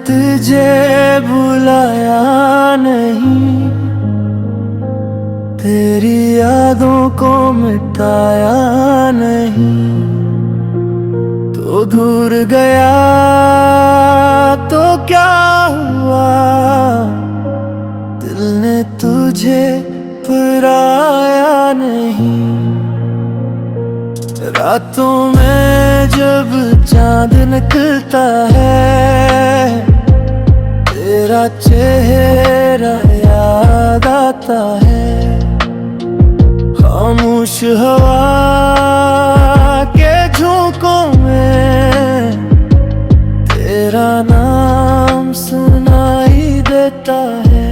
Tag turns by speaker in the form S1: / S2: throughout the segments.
S1: तुझे बुलाया नहीं, तेरी यादों को मिटाया नहीं, तो दूर गया तो क्या हुआ, दिल ने तुझे पुराया नहीं। रातों में जब चांद निकलता है, तेरा चेहरा याद आता है। खामोश हवा के झोंकों में तेरा नाम सुनाई देता है।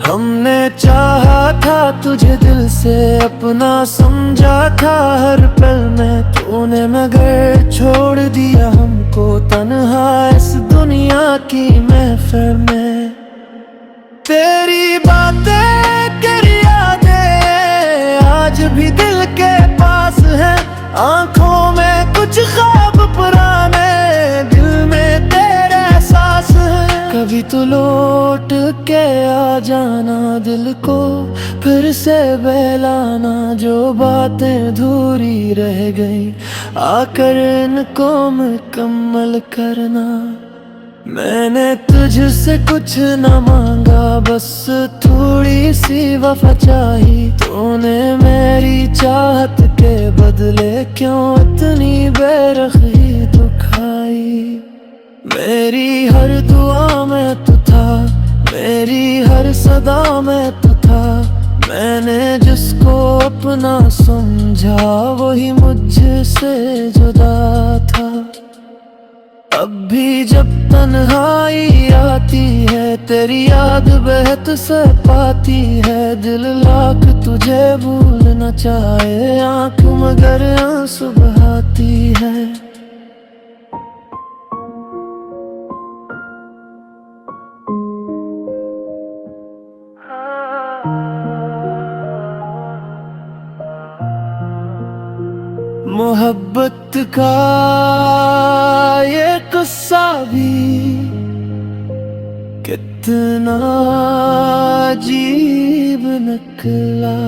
S1: हमने चाहा था तुझे दिल से, अपना समझा था हर पल में, तूने मगर छोड़ दिया हमको तन्हा इस दुनिया की महफिल में। तेरी बातें तेरी यादें आज भी दिल के पास है, आंखों में कुछ ख्वाब पुराने, दिल में तेरे एहसास है। कभी तो लौट के आ जाना, दिल को फिर से बहलाना, जो बातें अधूरी रह गई आकर इनको मुकम्मल करना। मैंने तुझसे कुछ न मांगा, बस थोड़ी सी वफा चाही, तूने मेरी चाहत के बदले क्यों इतनी बेरखी दुखाई। मेरी हर दुआ में तू था, मेरी हर सदा में तू था, मैंने जिसको अपना समझा वही मुझसे जुदा था। अब भी जब तन्हाई आती है, तेरी याद बहत से पाती है, दिल लाख तुझे भूलना चाहे, आंख मगर आंसू बहाती है। मोहब्बत का ये किस्सा भी कितना अजीब निकला,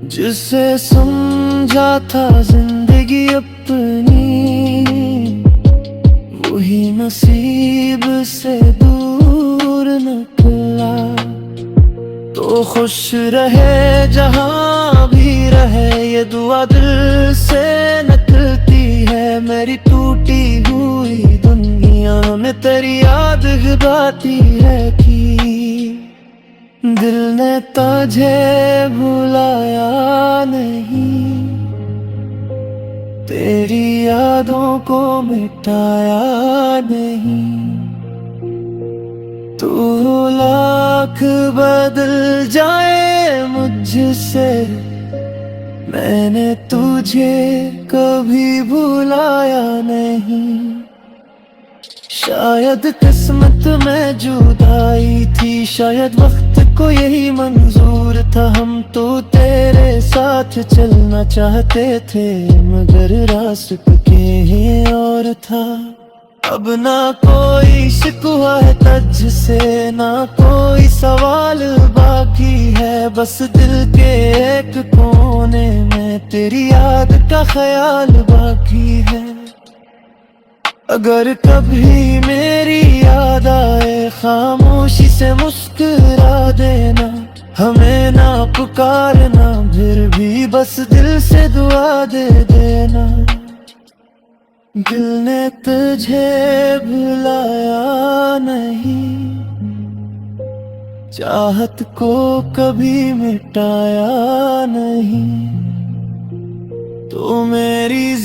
S1: जिसे समझा था जिंदगी अपनी, वही नसीब से दूर निकला। तो खुश रहे जहां भी रहे, ये दुआ दिल से निकलती है, मेरी टूटी हुई दुनिया में तेरी याद गाती है कि दिल ने तुझे भुलाया नहीं, तेरी यादों को मिटाया नहीं। तू लाख बदल जाए मुझसे, मैंने तुझे कभी भुलाया नहीं। शायद किस्मत में जुदाई थी, शायद वक्त को यही मंजूर था, हम तो तेरे साथ चलना चाहते थे, मगर रास्ते और था। अब ना कोई शिकवा है तुझसे, ना कोई सवाल बाकी है, बस दिल के एक कोने में तेरी याद का ख्याल बाकी है। अगर कभी मेरी याद आए, खामोशी से मुस्कुरा देना, हमें ना पुकारना, फिर भी बस दिल से दुआ दे देना। दिल ने तुझे भुलाया नहीं, चाहत को कभी मिटाया नहीं, तो मेरी